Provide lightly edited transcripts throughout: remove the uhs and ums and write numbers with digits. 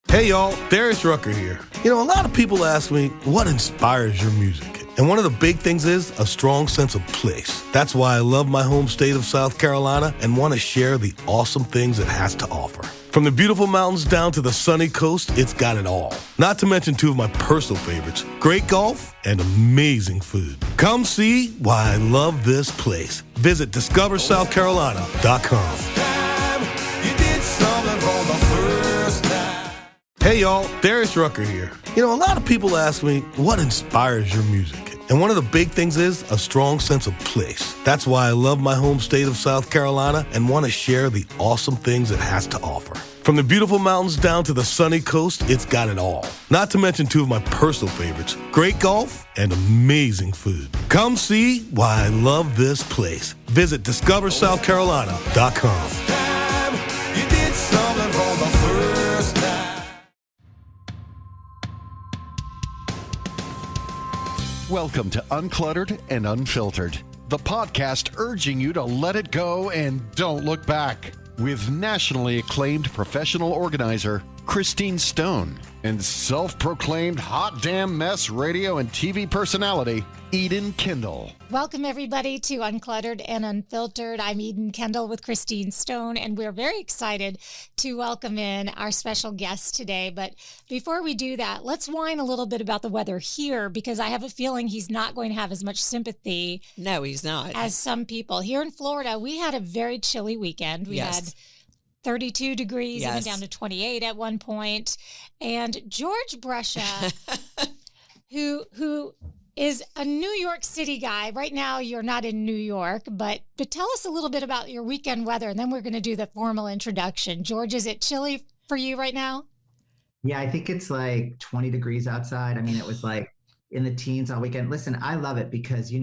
Hey y'all, Darius Rucker here. You know, a lot of people ask me, what inspires your music? And one of the big things is a strong sense of place. That's why I love my home state of South Carolina and want to share the awesome things it has to offer. From the beautiful mountains down to the sunny coast, it's got it all. Not to mention two of my personal favorites, great golf and amazing food. Come see why I love this place. Visit discoversouthcarolina.com. Hey y'all, Darius Rucker here. You know, a lot of people ask me, what inspires your music? And one of the big things is a strong sense of place. That's why I love my home state of South Carolina and want to share the awesome things it has to offer. From the beautiful mountains down to the sunny coast, it's got it all. Not to mention two of my personal favorites, great golf and amazing food. Come see why I love this place. Visit discoversouthcarolina.com. Welcome to Uncluttered and Unfiltered, the podcast urging you to let it go and don't look back, with nationally acclaimed professional organizer Christine Stone and self-proclaimed hot damn mess radio and TV personality Eden Kendall. Welcome everybody to Uncluttered and Unfiltered. I'm Eden Kendall with Christine Stone, and we're very excited to welcome in our special guest today. But before we do that, let's whine a little bit about the weather here, because I have a feeling he's not going to have as much sympathy. No, he's not. As some people. Here in Florida, we had a very chilly weekend. We had 32 degrees, even down to 28 at one point. And George Brescia, who is a New York City guy. Right now, you're not in New York, but tell us a little bit about your weekend weather, and then we're going to do the formal introduction. George, is it chilly for you right now? Yeah, I think it's like 20 degrees outside. I mean, it was like in the teens all weekend. Listen, I love it because, you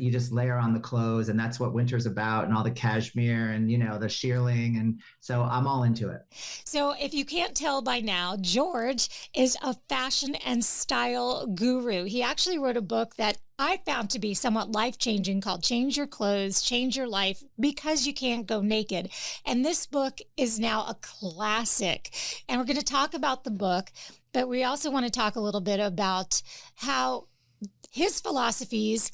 just layer on the clothes, and that's what winter's about, and all the cashmere and, the shearling. And so I'm all into it. So if you can't tell by now, George is a fashion and style guru. He actually wrote a book that I found to be somewhat life-changing called Change Your Clothes, Change Your Life, Because You Can't Go Naked. And this book is now a classic. And we're going to talk about the book, but we also want to talk a little bit about how his philosophies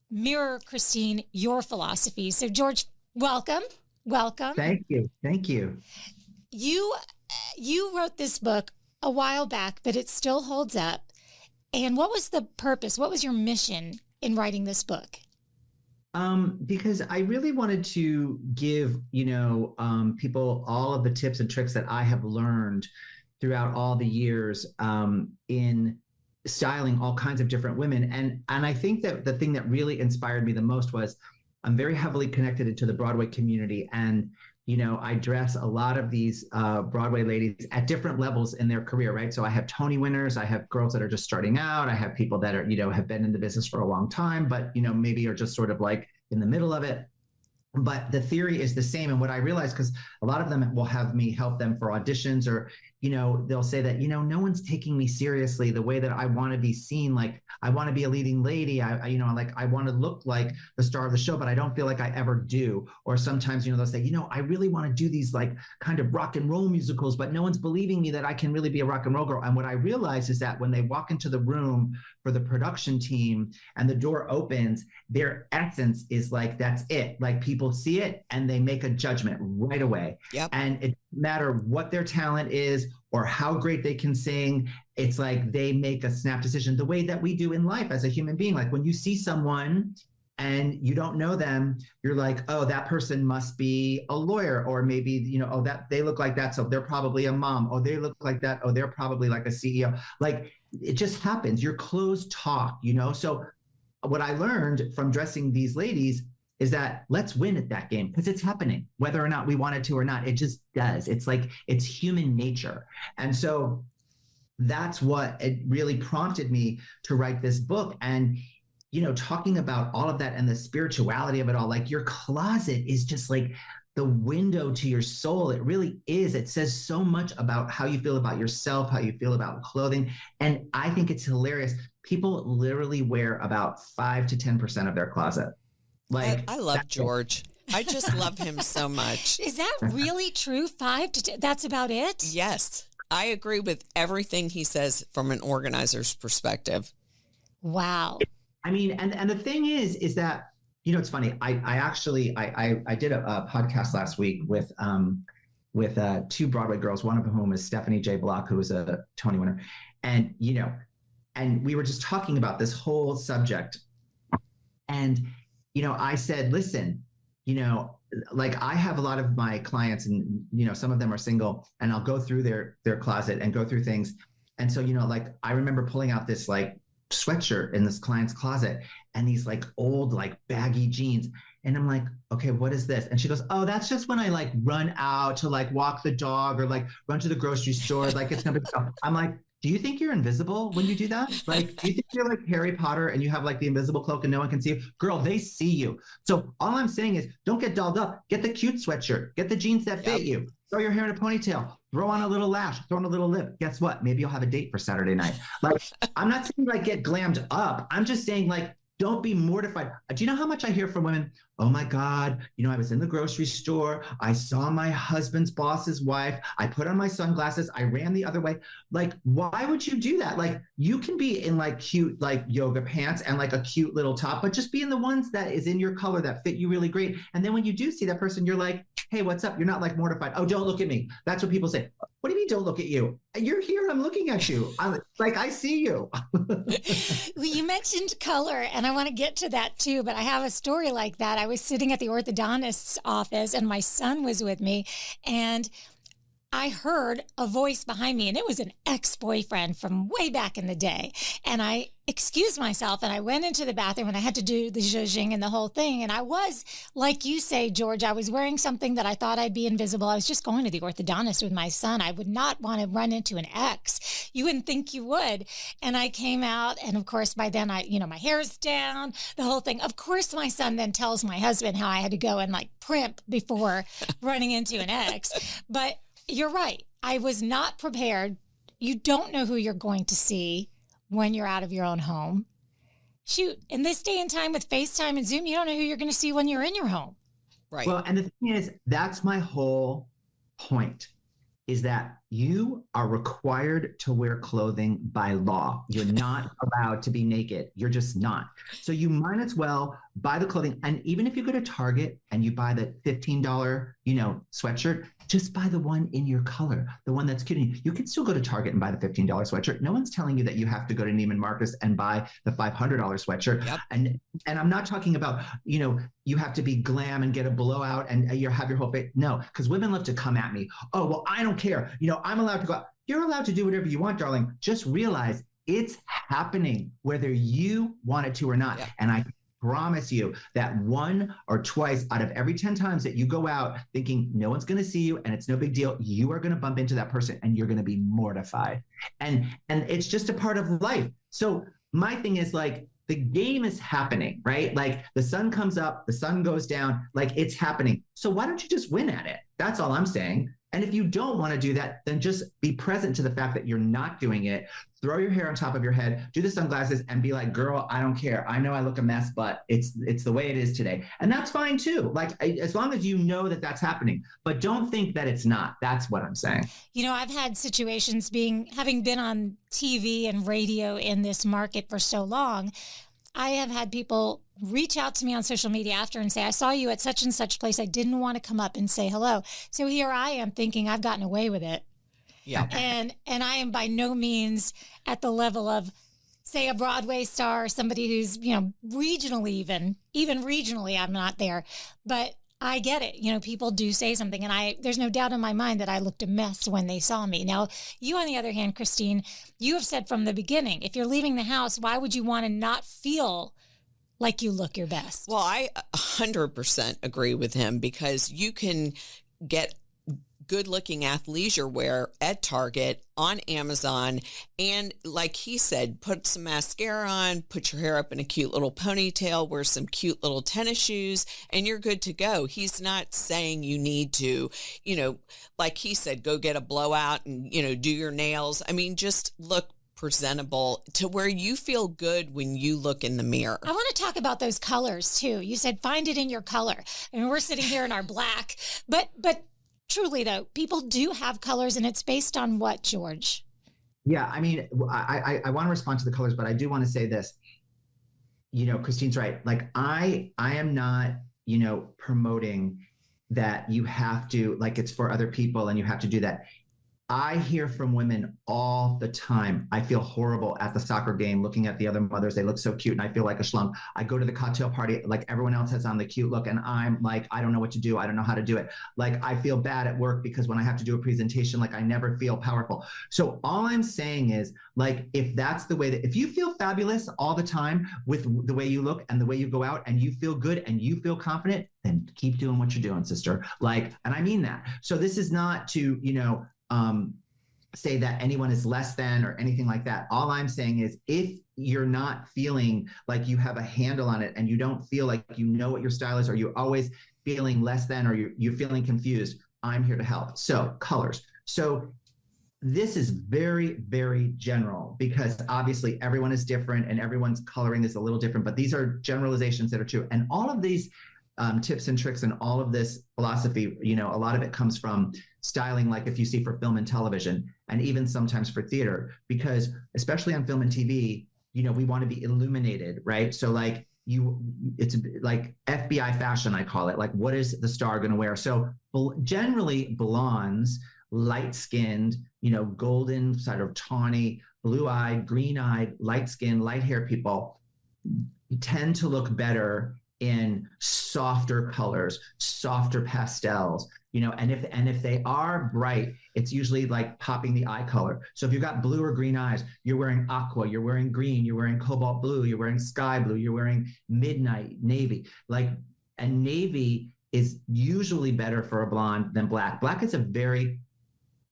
mirror, Christine, your philosophies. So George, welcome. Thank you. You wrote this book a while back, but it still holds up. And what was the purpose? What was your mission in writing this book? Because I really wanted to give, people all of the tips and tricks that I have learned throughout all the years in styling all kinds of different women. And I think that the thing that really inspired me the most was I'm very heavily connected to the Broadway community. And, I dress a lot of these Broadway ladies at different levels in their career, right? So I have Tony winners, I have girls that are just starting out, I have people that are, have been in the business for a long time, but, maybe are just sort of like in the middle of it. But the theory is the same. And what I realized, because a lot of them will have me help them for auditions, or, they'll say that, no one's taking me seriously the way that I want to be seen. Like, I want to be a leading lady. I want to look like the star of the show, but I don't feel like I ever do. Or sometimes, they'll say, I really want to do these like kind of rock and roll musicals, but no one's believing me that I can really be a rock and roll girl. And what I realized is that when they walk into the room for the production team and the door opens, their essence is like, that's it. Like, people see it and they make a judgment right away. Yep. And it doesn't matter what their talent is or how great they can sing. It's like they make a snap decision the way that we do in life as a human being. Like, when you see someone and you don't know them, you're like, oh, that person must be a lawyer, or maybe, oh, that they look like that, so they're probably a mom. Oh, they look like that, oh, they're probably like a CEO. Like, it just happens. Your clothes talk, So what I learned from dressing these ladies is that let's win at that game, because it's happening, whether or not we want it to or not. It just does. It's like, it's human nature. And so that's what it really prompted me to write this book. And, talking about all of that and the spirituality of it all, like, your closet is just like the window to your soul. It really is. It says so much about how you feel about yourself, how you feel about clothing. And I think it's hilarious. People literally wear about 5 to 10% of their closet. Like, I love George. I just love him so much. Is that really true? 5 to 10? That's about it? Yes. I agree with everything he says from an organizer's perspective. Wow. I mean, and the thing is that, it's funny. I did a podcast last week with two Broadway girls, one of whom is Stephanie J. Block, who was a Tony winner. And, and we were just talking about this whole subject. And, I said, listen, like I have a lot of my clients and, some of them are single, and I'll go through their closet and go through things. And so, like I remember pulling out this like sweatshirt in this client's closet and these like old, like baggy jeans. And I'm like, okay, what is this? And she goes, oh, that's just when I like run out to like walk the dog or like run to the grocery store. Like it's no big deal. I'm like, do you think you're invisible when you do that? Like, do you think you're like Harry Potter and you have like the invisible cloak and no one can see you? Girl, they see you. So all I'm saying is don't get dolled up. Get the cute sweatshirt. Get the jeans that fit you. Throw your hair in a ponytail. Throw on a little lash. Throw on a little lip. Guess what? Maybe you'll have a date for Saturday night. Like, I'm not saying like get glammed up. I'm just saying like, don't be mortified. Do you know how much I hear from women? Oh my God, I was in the grocery store. I saw my husband's boss's wife. I put on my sunglasses. I ran the other way. Like, why would you do that? Like, you can be in like cute, like yoga pants and like a cute little top, but just be in the ones that is in your color that fit you really great. And then when you do see that person, you're like, hey, what's up? You're not like mortified. Oh, don't look at me. That's what people say. What do you mean don't look at you? You're here. I'm looking at you. I see you. Well, you mentioned color, and I want to get to that too, but I have a story like that. I was sitting at the orthodontist's office and my son was with me, and I heard a voice behind me, and it was an ex-boyfriend from way back in the day. And I excused myself and I went into the bathroom and I had to do the zhuzhing and the whole thing. And I was, like you say, George, I was wearing something that I thought I'd be invisible. I was just going to the orthodontist with my son. I would not want to run into an ex. You wouldn't think you would. And I came out, and of course, by then my hair's down, the whole thing. Of course, my son then tells my husband how I had to go and like primp before running into an ex. But you're right. I was not prepared. You don't know who you're going to see when you're out of your own home. Shoot, in this day and time with FaceTime and Zoom, you don't know who you're going to see when you're in your home. Right. Well, and the thing is, that's my whole point, is that you are required to wear clothing by law. You're not allowed to be naked. You're just not. So you might as well buy the clothing. And even if you go to Target and you buy the $15, sweatshirt, just buy the one in your color, the one that's cute. You can still go to Target and buy the $15 sweatshirt. No one's telling you that you have to go to Neiman Marcus and buy the $500 sweatshirt. Yep. And I'm not talking about, you have to be glam and get a blowout and you have your whole face. No, because women love to come at me. Oh, well, I don't care. I'm allowed to go out. You're allowed to do whatever you want, darling. Just realize it's happening whether you want it to or not. Yeah. And I promise you that one or twice out of every 10 times that you go out thinking no one's going to see you and it's no big deal, you are going to bump into that person and you're going to be mortified. And it's just a part of life. So my thing is like, the game is happening, right? Like the sun comes up, the sun goes down, like it's happening. So why don't you just win at it? That's all I'm saying. And if you don't want to do that, then just be present to the fact that you're not doing it. Throw your hair on top of your head, do the sunglasses, and be like, girl, I don't care. I know I look a mess, but it's the way it is today. And that's fine too. Like, as long as you know that that's happening, but don't think that it's not. That's what I'm saying. I've had situations having been on TV and radio in this market for so long, I have had people reach out to me on social media after and say, I saw you at such and such place. I didn't want to come up and say hello. So here I am thinking I've gotten away with it. Yeah. And I am by no means at the level of, say, a Broadway star, or somebody who's, regionally even regionally, I'm not there. But I get it. People do say something, and there's no doubt in my mind that I looked a mess when they saw me. Now, you, on the other hand, Christine, you have said from the beginning, if you're leaving the house, why would you want to not feel like you look your best? Well, I 100% agree with him, because you can get good-looking athleisure wear at Target, on Amazon, and like he said, put some mascara on, put your hair up in a cute little ponytail, wear some cute little tennis shoes, and you're good to go. He's not saying you need to, like he said, go get a blowout and, do your nails. I mean, just look presentable to where you feel good when you look in the mirror. I want to talk about those colors too. You said find it in your color. I mean, we're sitting here in our black, but truly though, people do have colors, and it's based on what, George? Yeah, I mean, I want to respond to the colors, but I do want to say this. Christine's right. Like I am not, promoting that you have to, like, it's for other people and you have to do that. I hear from women all the time. I feel horrible at the soccer game looking at the other mothers. They look so cute and I feel like a schlump. I go to the cocktail party, like everyone else has on the cute look, and I'm like, I don't know what to do. I don't know how to do it. Like I feel bad at work because when I have to do a presentation, like I never feel powerful. So all I'm saying is, like, if that's the way if you feel fabulous all the time with the way you look and the way you go out and you feel good and you feel confident, then keep doing what you're doing, sister. Like, and I mean that. So this is not to, say that anyone is less than or anything like that. All I'm saying is, if you're not feeling like you have a handle on it and you don't feel like you know what your style is, or you're always feeling less than, or you're feeling confused, I'm here to help. So colors. So this is very, very general because obviously everyone is different and everyone's coloring is a little different, but these are generalizations that are true. And all of these tips and tricks and all of this philosophy, a lot of it comes from styling, like if you see for film and television, and even sometimes for theater, because especially on film and TV, we want to be illuminated, right? So like it's like FBI fashion, I call it. Like, what is the star going to wear? So generally blondes, light-skinned, golden, sort of tawny, blue-eyed, green-eyed, light-skinned, light-haired people tend to look better in softer colors, softer pastels, and if they are bright, it's usually like popping the eye color. So if you've got blue or green eyes, you're wearing aqua, you're wearing green, you're wearing cobalt blue, you're wearing sky blue, you're wearing midnight navy. And navy is usually better for a blonde than black. Black is a very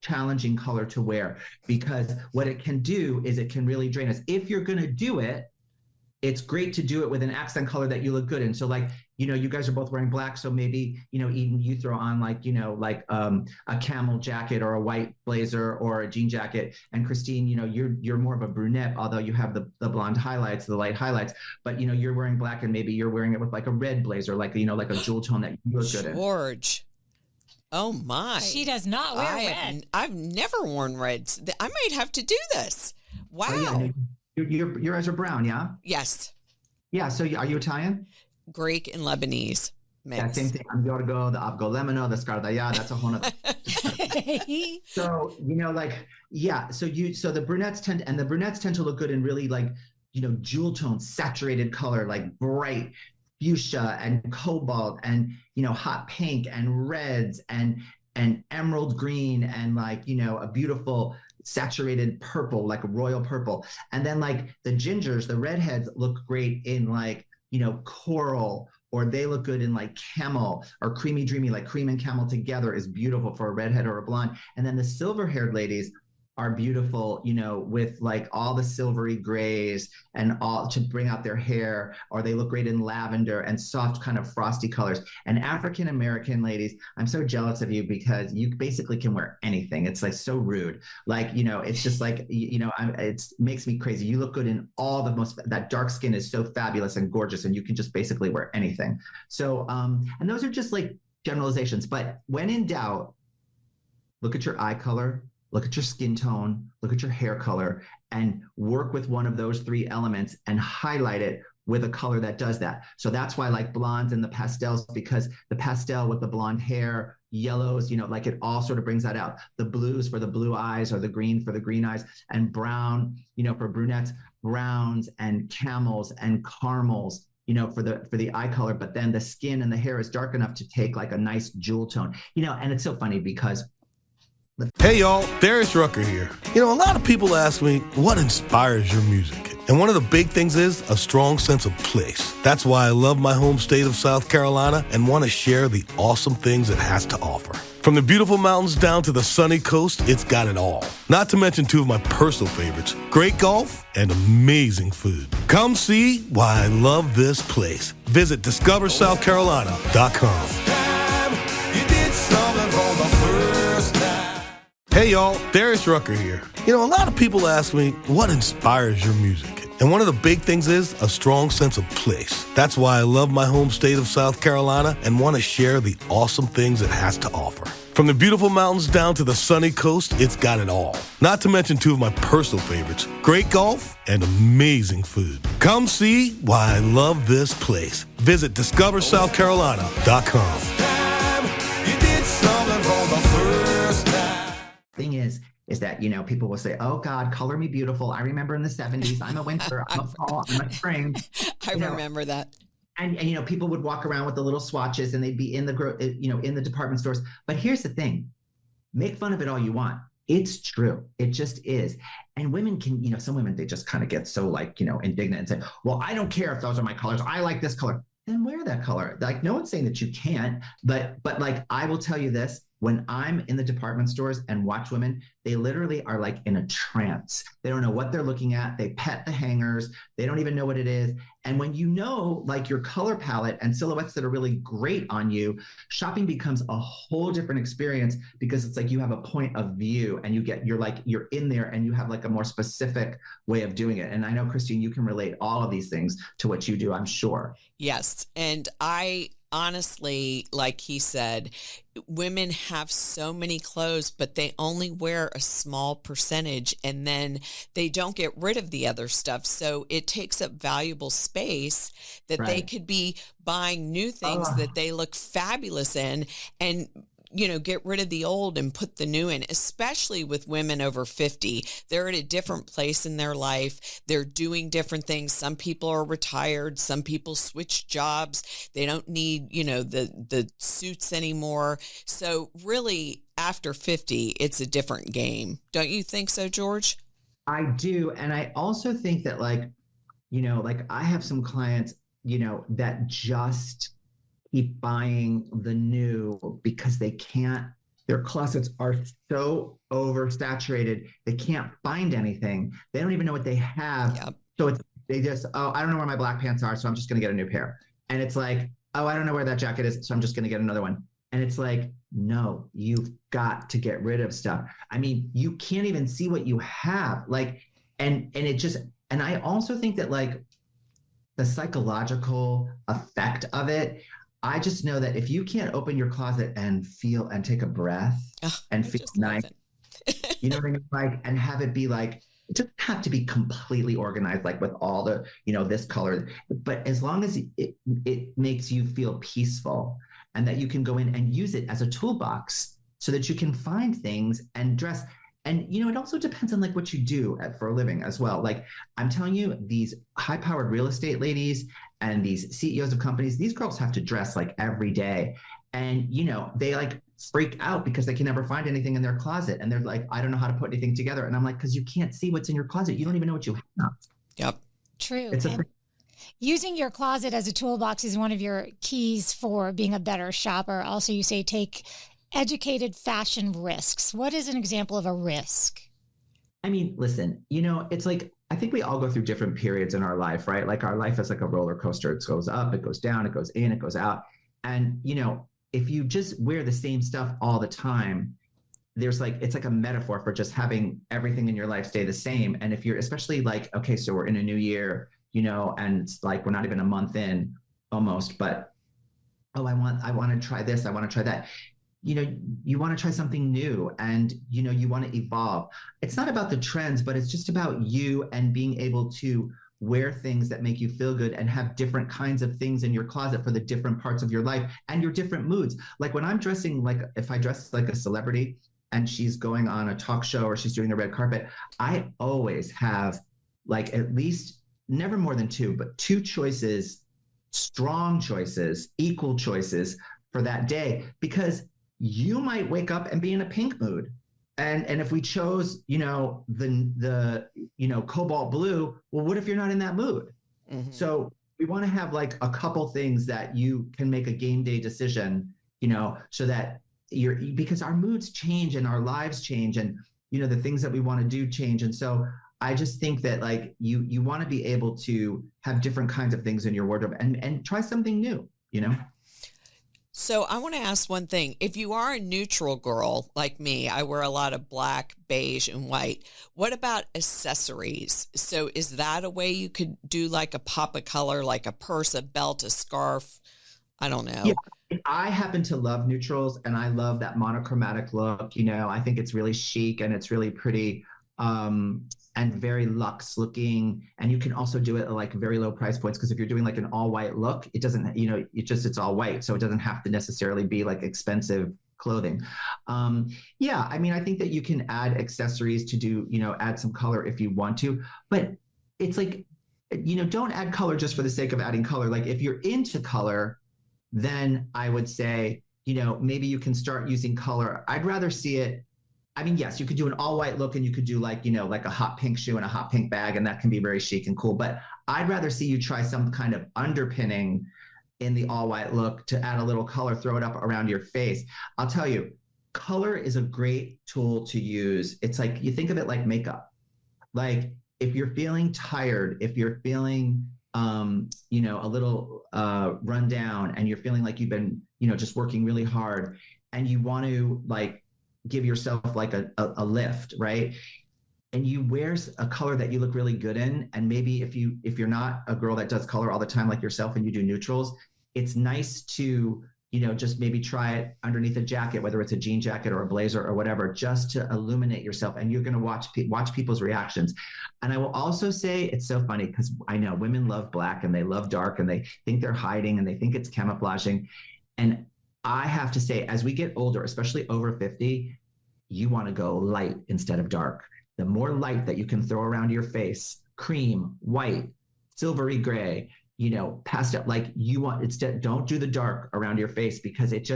challenging color to wear because what it can do is it can really drain us. If you're going to do it, it's great to do it with an accent color that you look good in. So like, you guys are both wearing black. So maybe, Eden, you throw on a camel jacket or a white blazer or a jean jacket. And Christine, you're more of a brunette, although you have the blonde highlights, the light highlights, but you're wearing black and maybe you're wearing it with like a red blazer, like a jewel tone that you look good in. George. Oh my. She does not wear red. I've never worn red. I might have to do this. Wow. Oh, yeah. Your eyes are brown, yeah? Yes. Yeah, so are you Italian? Greek and Lebanese mix. Yeah, same thing. I'm Yorgo, the Avgolemino, the Scardaya, that's a whole nother. So, so the brunettes tend to look good in really jewel tone, saturated color, like bright fuchsia and cobalt and, hot pink and reds and emerald green and a beautiful saturated purple, like a royal purple. And then the gingers, the redheads look great in coral, or they look good in camel or creamy dreamy, like cream and camel together is beautiful for a redhead or a blonde. And then the silver haired ladies are beautiful, with all the silvery grays and all to bring out their hair, or they look great in lavender and soft kind of frosty colors. And African-American ladies, I'm so jealous of you because you basically can wear anything. It's so rude. It's just it makes me crazy. You look good in all that dark skin is so fabulous and gorgeous, and you can just basically wear anything. So, and those are just generalizations, but when in doubt, look at your eye color, look at your skin tone, look at your hair color, and work with one of those three elements and highlight it with a color that does that. So that's why I like blondes and the pastels, because the pastel with the blonde hair, yellows, it all sort of brings that out. The blues for the blue eyes, or the green for the green eyes, and brown, for brunettes, browns and camels and caramels, for the eye color, but then the skin and the hair is dark enough to take a nice jewel tone, and it's so funny because Hey y'all, Darius Rucker here. A lot of people ask me, what inspires your music? And one of the big things is a strong sense of place. That's why I love my home state of South Carolina and want to share the awesome things it has to offer. From the beautiful mountains down to the sunny coast, it's got it all. Not to mention two of my personal favorites, great golf and amazing food. Come see why I love this place. Visit discoversouthcarolina.com. Hey y'all, Darius Rucker here. A lot of people ask me, what inspires your music? And one of the big things is a strong sense of place. That's why I love my home state of South Carolina and want to share the awesome things it has to offer. From the beautiful mountains down to the sunny coast, it's got it all. Not to mention two of my personal favorites, great golf and amazing food. Come see why I love this place. Visit discoversouthcarolina.com. Thing is that, people will say, oh God, color me beautiful. I remember in the 70s, I'm a winter, I'm a fall, I'm a spring. I remember that. And people would walk around with the little swatches and they'd be in the department stores. But here's the thing, make fun of it all you want. It's true. It just is. And women can, some women, they just kind of get so indignant and say, well, I don't care if those are my colors. I like this color. Then wear that color. Like, no one's saying that you can't, but like, I will tell you this, when I'm in the department stores and watch women, they literally are like in a trance. They don't know what they're looking at. They pet the hangers. They don't even know what it is. And when like your color palette and silhouettes that are really great on you, shopping becomes a whole different experience because it's like you have a point of view and you're in there and you have like a more specific way of doing it. And I know, Christine, you can relate all of these things to what you do, I'm sure. Yes. And I honestly, like he said, women have so many clothes, but they only wear a small percentage and then they don't get rid of the other stuff. So it takes up valuable space that they could be buying new things that they look fabulous in and get rid of the old and put the new in, especially with women over 50. They're at a different place in their life. They're doing different things. Some people are retired. Some people switch jobs. They don't need, the suits anymore. So really, after 50, it's a different game. Don't you think so, George? I do. And I also think that I have some clients, that just keep buying the new because their closets are so oversaturated. They can't find anything. They don't even know what they have. Yep. So I don't know where my black pants are, so I'm just going to get a new pair. And it's like, oh, I don't know where that jacket is, so I'm just going to get another one. And it's like, no, you've got to get rid of stuff. I mean, you can't even see what you have. And I also think that the psychological effect of it, I just know that if you can't open your closet and feel and take a breath and feel nice, you know what I mean? And have it be it doesn't have to be completely organized, with all the, this color, but as long as it makes you feel peaceful and that you can go in and use it as a toolbox so that you can find things and dress. And, it also depends on what you do for a living as well. I'm telling you, these high powered real estate ladies and these CEOs of companies, these girls have to dress every day. And, they freak out because they can never find anything in their closet. And they're like, I don't know how to put anything together. And I'm like, because you can't see what's in your closet. You don't even know what you have. Yep. True. It's using your closet as a toolbox is one of your keys for being a better shopper. Also, you say take educated fashion risks. What is an example of a risk? I mean, listen, it's I think we all go through different periods in our life, right? Our life is like a roller coaster. It goes up, it goes down, it goes in, it goes out. And, if you just wear the same stuff all the time, it's like a metaphor for just having everything in your life stay the same. And if you're especially okay, so we're in a new year, and it's we're not even a month in almost, but, I want to try this. I want to try that. You want to try something new and, you want to evolve. It's not about the trends, but it's just about you and being able to wear things that make you feel good and have different kinds of things in your closet for the different parts of your life and your different moods. When I'm dressing, if I dress like a celebrity and she's going on a talk show or she's doing the red carpet, I always have at least never more than two, but two choices, strong choices, equal choices for that day, because you might wake up and be in a pink mood. And if we chose, the cobalt blue, well, what if you're not in that mood? Mm-hmm. So we want to have a couple things that you can make a game day decision, so that because our moods change and our lives change and, the things that we want to do change. And so I just think that you want to be able to have different kinds of things in your wardrobe and try something new, So I want to ask one thing. If you are a neutral girl like me, I wear a lot of black, beige, and white. What about accessories? So is that a way you could do a pop of color, like a purse, a belt, a scarf? I don't know. Yeah. I happen to love neutrals, and I love that monochromatic look. I think it's really chic and it's really pretty, and very luxe looking. And you can also do it at like very low price points, because if you're doing like an all white look, it doesn't, it's all white. So it doesn't have to necessarily be like expensive clothing. Yeah, I mean, I think that you can add accessories to do, add some color if you want to, but it's like, don't add color just for the sake of adding color. Like if you're into color, then I would say, maybe you can start using color. I'd rather see it. I mean, yes, you could do an all white look, and you could do like, like a hot pink shoe and a hot pink bag, and that can be very chic and cool. But I'd rather see you try some kind of underpinning in the all white look to add a little color, throw it up around your face. I'll tell you, color is a great tool to use. It's like, you think of it like makeup. Like if you're feeling tired, if you're feeling, a little run down, and you're feeling like you've been, just working really hard, and you want to like give yourself like a lift, right? And you wear a color that you look really good in. And maybe if you're not a girl that does color all the time like yourself, and you do neutrals, it's nice to, just maybe try it underneath a jacket, whether it's a jean jacket or a blazer or whatever, just to illuminate yourself. And you're going to watch people's reactions. And I will also say, it's so funny because I know women love black and they love dark, and they think they're hiding and they think it's camouflaging. And I have to say, as we get older, especially over 50, you want to go light instead of dark. The more light that you can throw around your face, cream, white, silvery gray, pastel, like you want, instead, don't do the dark around your face, because it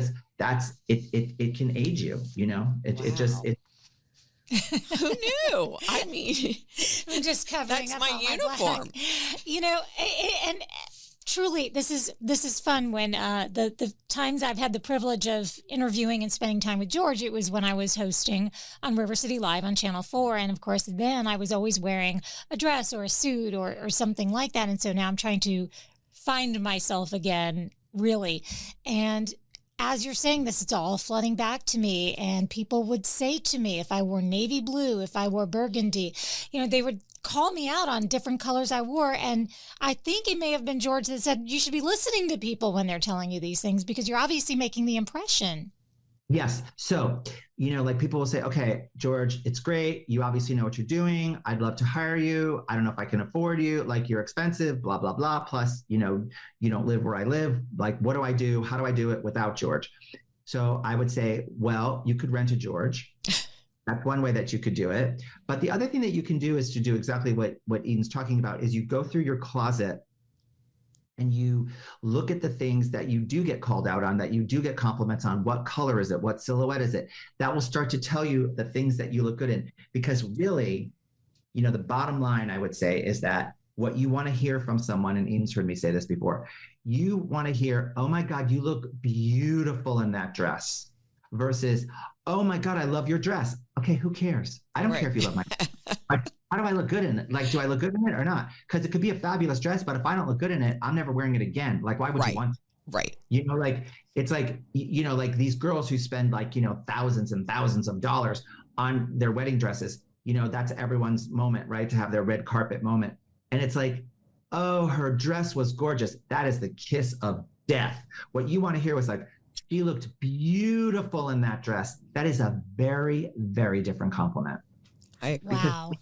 can age you, Who knew? I mean, I'm just covering that's up my uniform. And truly, this is fun. When the times I've had the privilege of interviewing and spending time with George, it was when I was hosting on River City Live on Channel 4. And of course, then I was always wearing a dress or a suit or something like that. And so now I'm trying to find myself again, really. And as you're saying this, it's all flooding back to me. And people would say to me, if I wore navy blue, if I wore burgundy, they would call me out on different colors I wore. And I think it may have been George that said, you should be listening to people when they're telling you these things, because you're obviously making the impression. Yes. So, like people will say, okay, George, it's great. You obviously know what you're doing. I'd love to hire you. I don't know if I can afford you. Like, you're expensive, blah, blah, blah. Plus, you don't live where I live. Like, what do I do? How do I do it without George? So I would say, well, you could rent a George. That's one way that you could do it. But the other thing that you can do is to do exactly what Eden's talking about, is you go through your closet and you look at the things that you do get called out on, that you do get compliments on. What color is it? What silhouette is it? That will start to tell you the things that you look good in. Because really, the bottom line, I would say, is that what you want to hear from someone, and Eden's heard me say this before, you want to hear, oh my God, you look beautiful in that dress, versus, oh my God, I love your dress. Okay, who cares? I don't care if you love my dress. How do I look good in it? Like, do I look good in it or not? Because it could be a fabulous dress, but if I don't look good in it, I'm never wearing it again. Like, why would you want to? Right. Like, it's like, like these girls who spend like, thousands and thousands of dollars on their wedding dresses, that's everyone's moment, right? To have their red carpet moment. And it's like, oh, her dress was gorgeous. That is the kiss of death. What you want to hear was like, she looked beautiful in that dress. That is a very, very different compliment. Wow.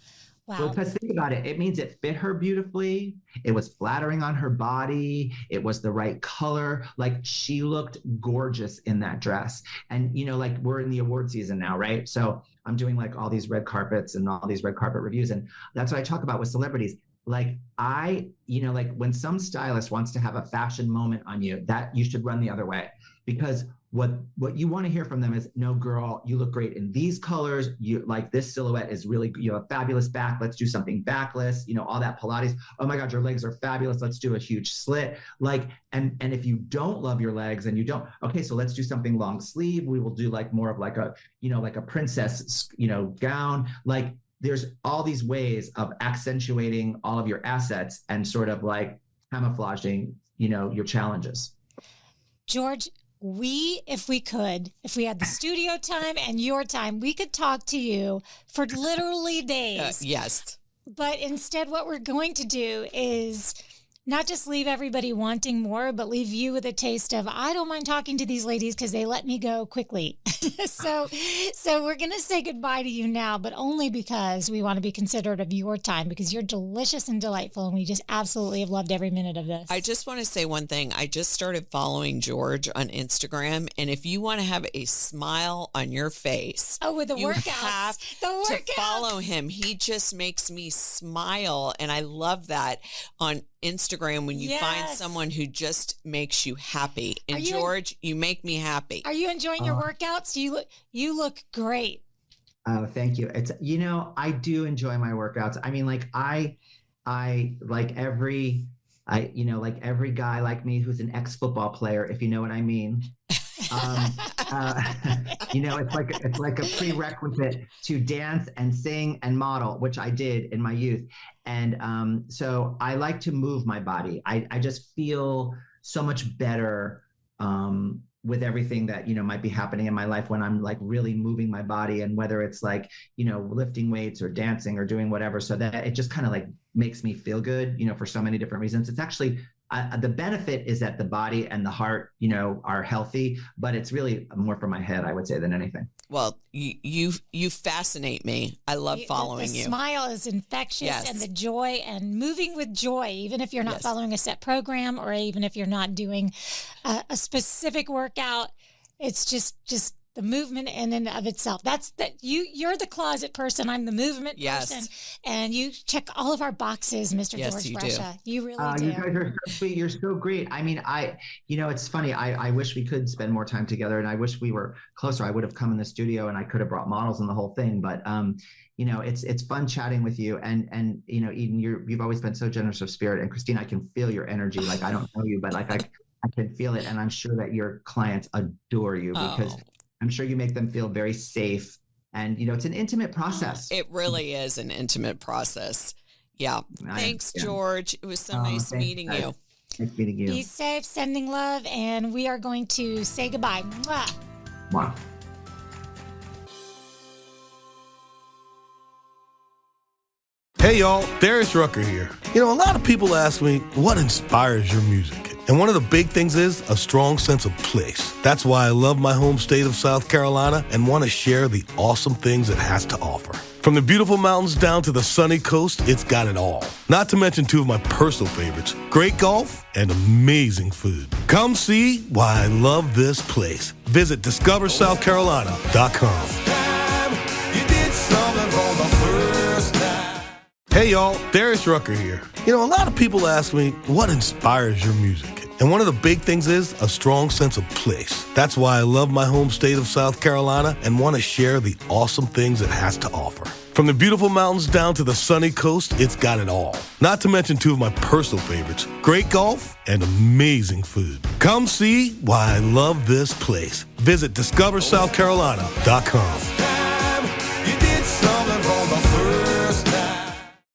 Because think about it. It means it fit her beautifully. It was flattering on her body. It was the right color. Like, she looked gorgeous in that dress. And, like, we're in the award season now, right? So I'm doing like all these red carpets and all these red carpet reviews. And that's what I talk about with celebrities. Like, like when some stylist wants to have a fashion moment on you, that you should run the other way. Because what you want to hear from them is, no, girl, you look great in these colors. You like, this silhouette is really, you have a fabulous back. Let's do something backless, all that Pilates. Oh my God, your legs are fabulous. Let's do a huge slit. Like, and if you don't love your legs and you don't, okay, so let's do something long sleeve. We will do like more of like a, like a princess, gown. Like, there's all these ways of accentuating all of your assets and sort of like camouflaging, your challenges. George, if we had the studio time and your time, we could talk to you for literally days. Yes. But instead, what we're going to do is not just leave everybody wanting more, but leave you with a taste of, I don't mind talking to these ladies because they let me go quickly. So we're going to say goodbye to you now, but only because we want to be considerate of your time, because you're delicious and delightful, and we just absolutely have loved every minute of this. I just want to say one thing. I just started following George on Instagram, and if you want to have a smile on your face, with the you workouts, have to follow him. He just makes me smile, and I love that on Instagram when you find someone who just makes you happy. And George, you make me happy. Are you enjoying your workouts? You look great. Oh, thank you. It's, I do enjoy my workouts. I mean, like I like every guy like me who's an ex-football player, if you know what I mean. It's like a prerequisite to dance and sing and model, which I did in my youth. And so I like to move my body. I just feel so much better with everything that, might be happening in my life when I'm like really moving my body, and whether it's like, lifting weights or dancing or doing whatever, so that it just kind of like makes me feel good, for so many different reasons. It's actually, the benefit is that the body and the heart, are healthy, but it's really more for my head, I would say, than anything. Well, you fascinate me. I love following you. The smile is infectious, and the joy, and moving with joy, even if you're not following a set program, or even if you're not doing a specific workout. It's just the movement in and of itself. That's that you're the closet person. I'm the movement person. And you check all of our boxes, Mr. George Brescia. You really do. You guys are so sweet. You're so great. I mean, it's funny. I wish we could spend more time together, and I wish we were closer. I would have come in the studio and I could have brought models and the whole thing. But it's fun chatting with you. And Eden, you've always been so generous of spirit. And Christine, I can feel your energy. Like, I don't know you, but like I can feel it. And I'm sure that your clients adore you, because I'm sure you make them feel very safe. And, it's an intimate process. It really is an intimate process. Yeah. Thanks, George. It was so nice meeting you. Nice meeting you. Be safe, sending love, and we are going to say goodbye. Mwah. Wow. Hey y'all, Darius Rucker here. A lot of people ask me, what inspires your music? And one of the big things is a strong sense of place. That's why I love my home state of South Carolina and want to share the awesome things it has to offer. From the beautiful mountains down to the sunny coast, it's got it all. Not to mention two of my personal favorites, great golf and amazing food. Come see why I love this place. Visit discoversouthcarolina.com. Hey y'all, Darius Rucker here. A lot of people ask me, what inspires your music? And one of the big things is a strong sense of place. That's why I love my home state of South Carolina and want to share the awesome things it has to offer. From the beautiful mountains down to the sunny coast, it's got it all. Not to mention two of my personal favorites, great golf and amazing food. Come see why I love this place. Visit discoversouthcarolina.com.